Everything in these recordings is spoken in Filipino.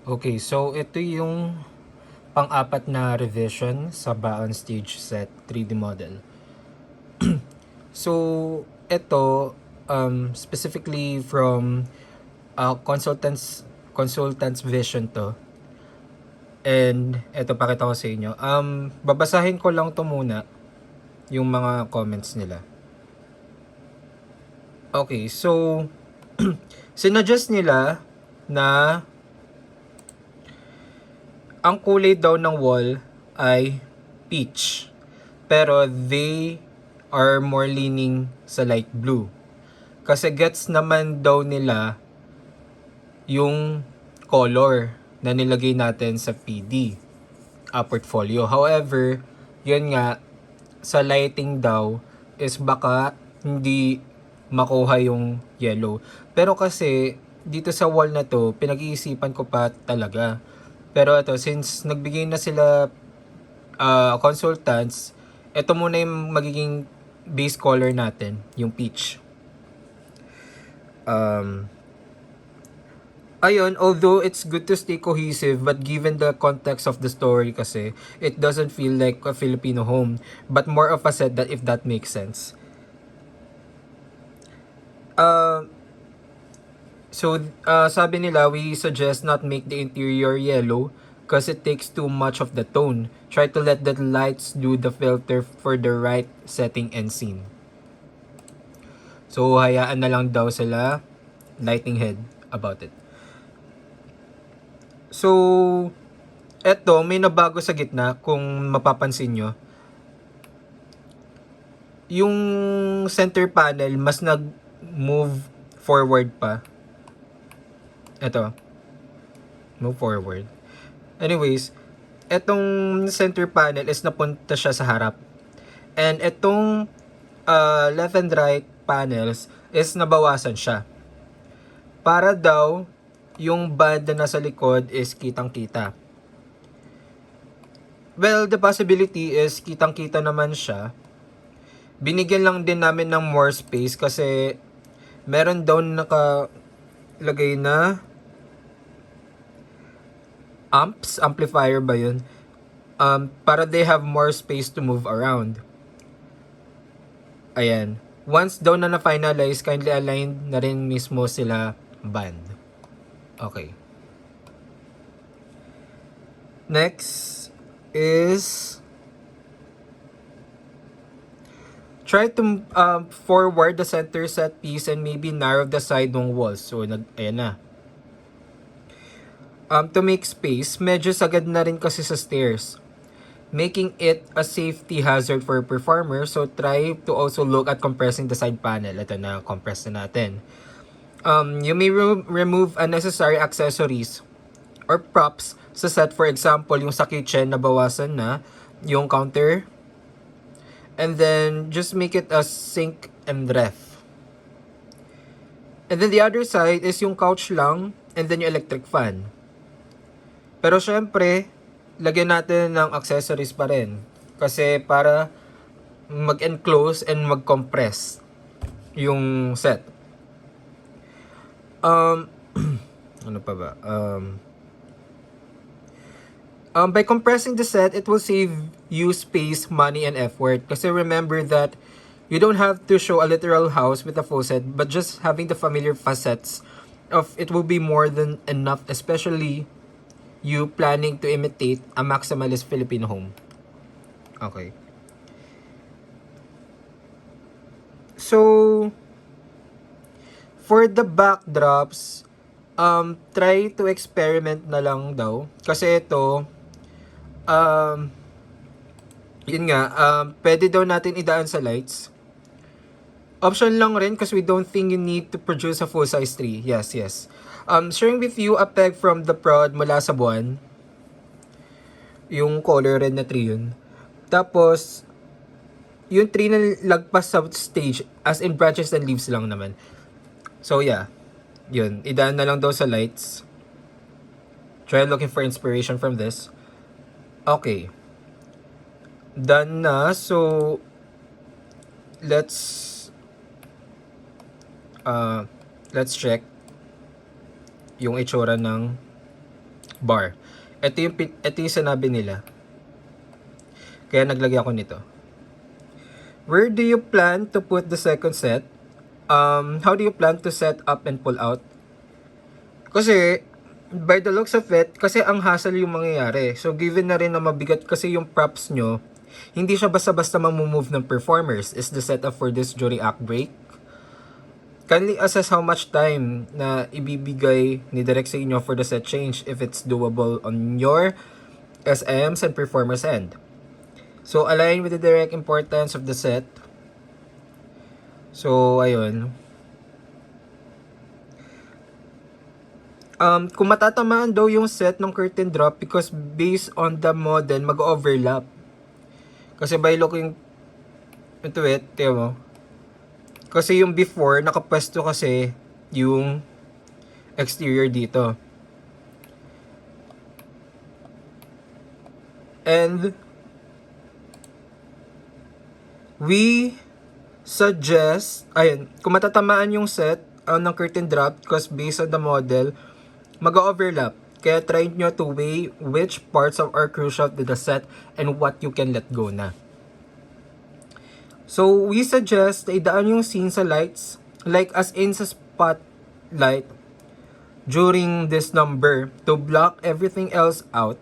Okay, so ito yung pang-apat na revision sa Baon Stage Set 3D model. So, ito specifically from consultant's vision to. And ito pakita ko sa inyo. Babasahin ko lang to muna yung mga comments nila. Okay, so sinuggest nila na ang kulay daw ng wall ay peach. Pero they are more leaning sa light blue. Kasi gets naman daw nila yung color na nilagay natin sa PD portfolio. However, yun nga, sa lighting daw is baka hindi makuha yung yellow. Pero kasi dito sa wall na to, pinag-iisipan ko pa talaga. Pero ito, since nagbigay na sila consultants, ito muna yung magiging base color natin, yung peach. Ayun, although it's good to stay cohesive, but given the context of the story kasi, it doesn't feel like a Filipino home, but more of a set, that if that makes sense. Sabi nila, we suggest not make the interior yellow because it takes too much of the tone. Try to let the lights do the filter for the right setting and scene. So, hayaan na lang daw sila lighting head about it. So, eto, may nabago sa gitna kung mapapansin nyo. Yung center panel, mas nag-move forward pa. Eto, move forward. Anyways, etong center panel is napunta siya sa harap. And etong left and right panels is nabawasan siya. Para daw, yung band na nasa likod is kitang-kita. Well, the possibility is kitang-kita naman siya. Binigyan lang din namin ng more space kasi meron daw nakalagay na amplifier ba yun? Para they have more space to move around. Ayan. Once daw na na-finalize, kindly align na rin mismo sila band. Okay. Next is try to forward the center set piece and maybe narrow the side ng walls. So, ayan na. To make space, medyo sagad na rin kasi sa stairs, making it a safety hazard for performer. So, try to also look at compressing the side panel. Ito na, compress na natin. You may remove unnecessary accessories or props sa set. For example, yung sa kitchen, nabawasan na yung counter. And then, just make it a sink and ref. And then the other side is yung couch lang and then yung electric fan. Pero syempre, lagyan natin ng accessories pa rin. Kasi para mag-enclose and mag-compress yung set. Ano pa ba? By compressing the set, it will save you space, money, and effort. Kasi remember that you don't have to show a literal house with a full set, but just having the familiar facets of it will be more than enough, especially you planning to imitate a maximalist Filipino home. Okay. So, for the backdrops, try to experiment na lang daw. Kasi ito, yun nga, pwede daw natin idaan sa lights. Option lang rin kasi we don't think you need to produce a full-size tree. Yes, yes. Sharing with you a peg from the prod mula sa buwan. Yung color red na tree yun. Tapos, yung tree na lagpas sa stage, as in branches and leaves lang naman. So, yeah. Yun. Idaan na lang daw sa lights. Try looking for inspiration from this. Okay. Done na. So, let's check yung itsura ng bar. Ito yung sinabi nila. Kaya naglagay ako nito. Where do you plan to put the second set? How do you plan to set up and pull out? Kasi, by the looks of it, kasi ang hassle yung mangyayari. So, given na rin na mabigat kasi yung props nyo, hindi siya basta-basta mamumove ng performers. Is the setup for this during act break? Kindly assess how much time na ibibigay ni Direk sa inyo for the set change if it's doable on your SMs and performers end. So, align with the direct importance of the set. So, ayun. Kung matatamaan daw yung set ng curtain drop because based on the model, mag-overlap. Kasi by looking into it, tiyo mo, kasi yung before, nakapwesto kasi yung exterior dito. And we suggest, ayun, kung matatamaan yung set ng curtain drop because based on the model, mag-overlap. Kaya try nyo to weigh which parts of are crucial to the set and what you can let go na. So, we suggest na idaan yung scene sa lights, like as in sa spotlight, during this number, to block everything else out.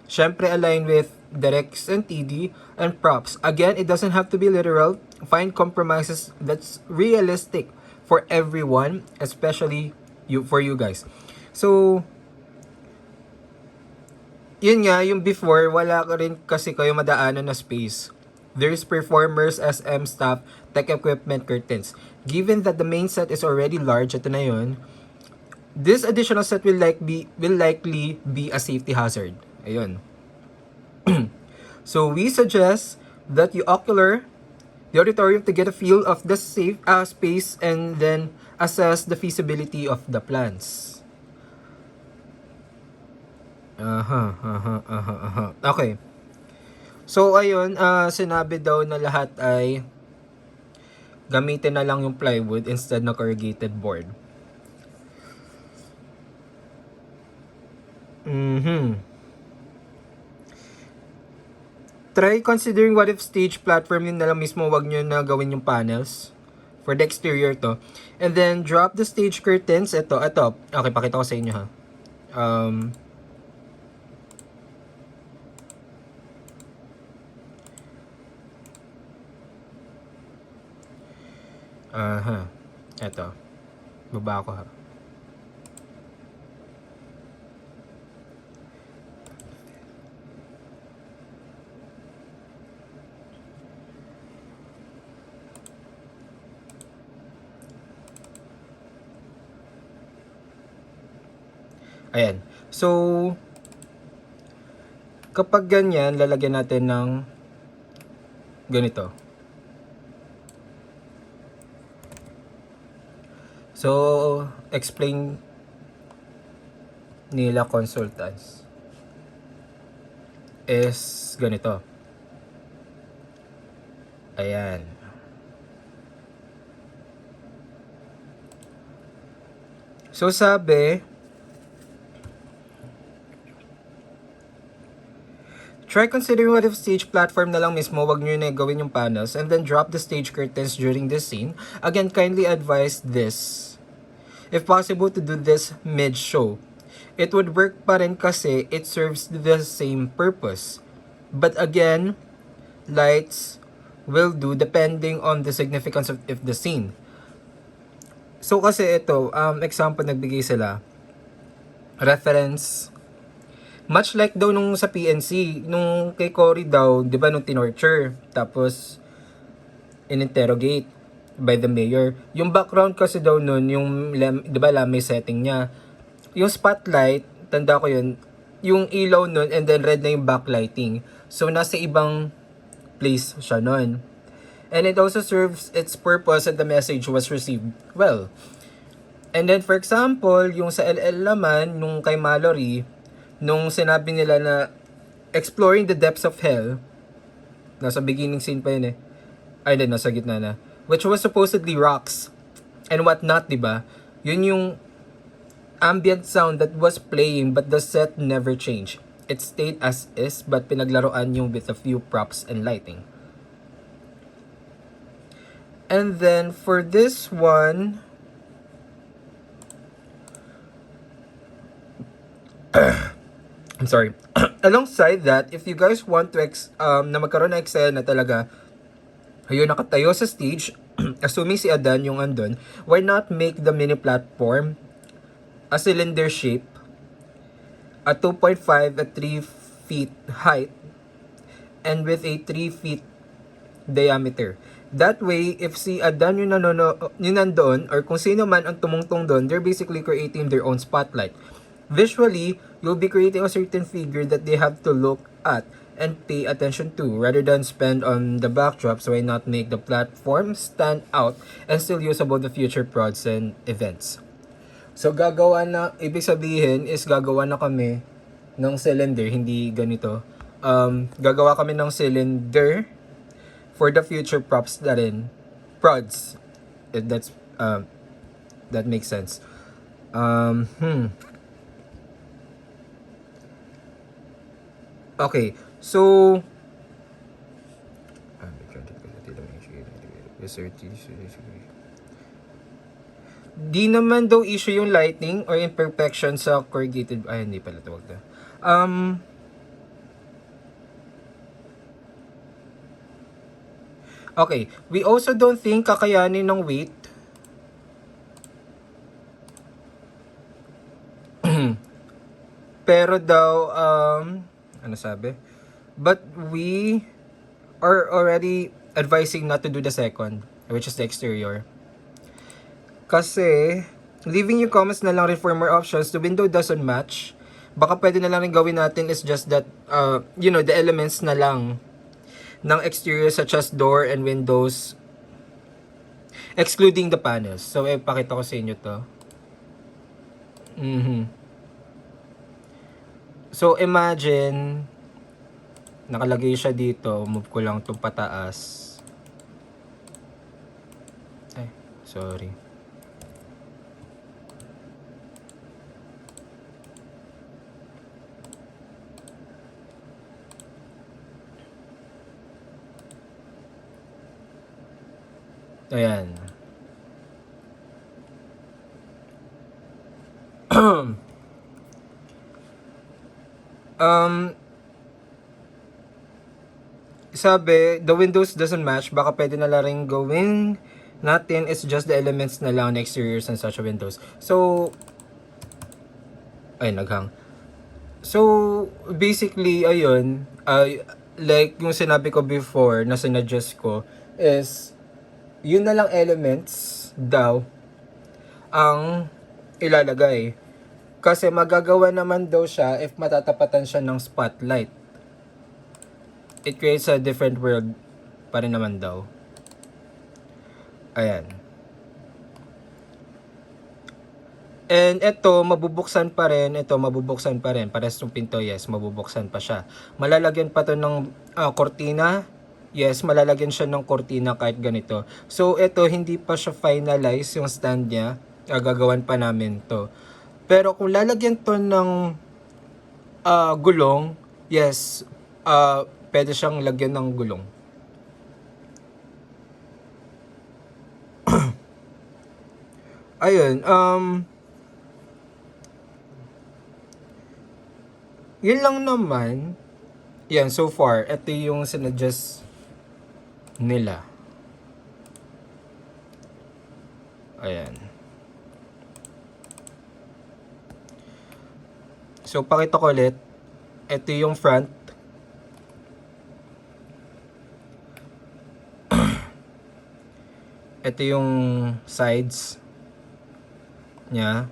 Syempre, align with directs and TD and props. Again, it doesn't have to be literal. Find compromises that's realistic for everyone, especially for you guys. So, yun nga, yung before, wala ka rin kasi kayo madaanan na space. There's performers, SM staff, tech equipment, curtains. Given that the main set is already large, ito na yun, this additional set will likely be a safety hazard. Ayun. So we suggest that you ocular the auditorium to get a feel of the safe space and then assess the feasibility of the plans. Okay. So, ayun, sinabi daw na lahat ay gamitin na lang yung plywood instead ng corrugated board. Try considering what if stage platform yun na lang mismo, wag nyo na gawin yung panels for the exterior to. And then, drop the stage curtains. Ito. Okay, pakita ko sa inyo ha. Eto. Baba ako ha. Ayan. So, kapag ganyan, lalagyan natin ng ganito. So, explain nila consultants is ganito. Ayan. So, sabi, try considering what if stage platform na lang mismo, wag nyo na gawin yung panels, and then drop the stage curtains during this scene. Again, kindly advise this. If possible, to do this mid-show. It would work pa rin kasi it serves the same purpose. But again, lights will do depending on the significance of the scene. So kasi ito, example nagbigay sila, reference, much like daw nung sa PNC, nung kay Cory daw, di ba, nung tinorture, tapos in-interrogate by the mayor. Yung background kasi daw nun, yung, di ba, lamay setting niya. Yung spotlight, tanda ko yun, yung ilaw nun, and then red na yung backlighting. So, nasa ibang place siya nun. And it also serves its purpose and the message was received well. And then, for example, yung sa LL naman, nung kay Mallory, nung sinabi nila na exploring the depths of hell, nasa beginning scene pa yun eh. Ay, din, nasa gitna na. Which was supposedly rocks and whatnot, diba? Yun yung ambient sound that was playing but the set never changed. It stayed as is but pinaglaruan yung with a few props and lighting. And then for this one, I'm sorry. Alongside that, if you guys want to na magkaroon ng eksena talaga, ayun nakatayo sa stage, assuming si Adan yung andun, why not make the mini platform a cylinder shape, a 2.5 at 3 feet height, and with a 3 feet diameter. That way, if si Adan yung nandoon, or kung sino man ang tumungtong doon, they're basically creating their own spotlight. Visually, you'll be creating a certain figure that they have to look at and pay attention to rather than spend on the backdrop. So why not make the platform stand out and still usable the future prods and events. So gagawa na, ibig sabihin is gagawa na kami ng cylinder, hindi ganito. Gagawa kami ng cylinder for the future props na rin. Prods. If that makes sense. Okay, so di naman daw issue yung lighting or imperfection sa corrugated. Ay, hindi pala tawag na. Okay, we also don't think kakayanin ng weight. Pero daw, ano sabi? But we are already advising not to do the second, which is the exterior. Kasi, leaving yung comments na lang rin for more options, the window doesn't match. Baka pwede na lang rin gawin natin is just that, the elements na lang ng exterior such as door and windows, excluding the panels. So, pakita ko sa inyo to. So, imagine, nakalagay siya dito. Move ko lang itong pataas. Ay, sorry. Ayan. Sabi, the windows doesn't match. Baka pwede na lang rin gawin natin. It's just the elements na lang na exteriors and such windows. So, ay, naghang. So, basically, ayun, like yung sinabi ko before na sinadjust ko is, yun na lang elements daw ang ilalagay. Kasi magagawa naman daw siya if matatapatan siya ng spotlight. It creates a different world pa rin naman daw. Ayan. And ito, mabubuksan pa rin. Ito, mabubuksan pa rin. Pares yung pinto, yes, mabubuksan pa siya. Malalagyan pa to ng kortina. Yes, malalagyan siya ng kortina kahit ganito. So, ito, hindi pa siya finalize yung stand niya. Gagawan pa namin to. Pero kung lalagyan to ng gulong, yes, pwede siyang lagyan ng gulong. Ayun, yun lang naman. Yan, so far, ito yung sinadjust nila. Ayan. So, pakita ko ulit. Ito yung front. Ito yung sides niya.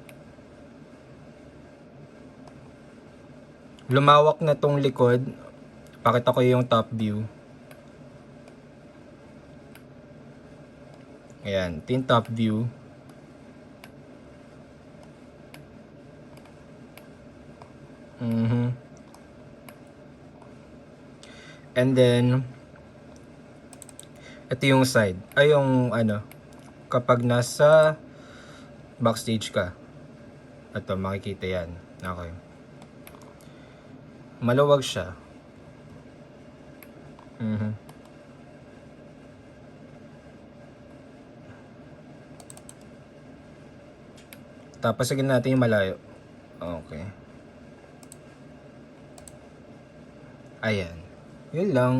Lumawak na tong likod. Pakita ko yung top view. Ayan, ito yung top view. And then, ito yung side. Ay, yung kapag nasa backstage ka. Ito, makikita yan. Okay. Maluwag siya. Tapos sagin natin yung malayo. Okay. Ayan. Yun lang.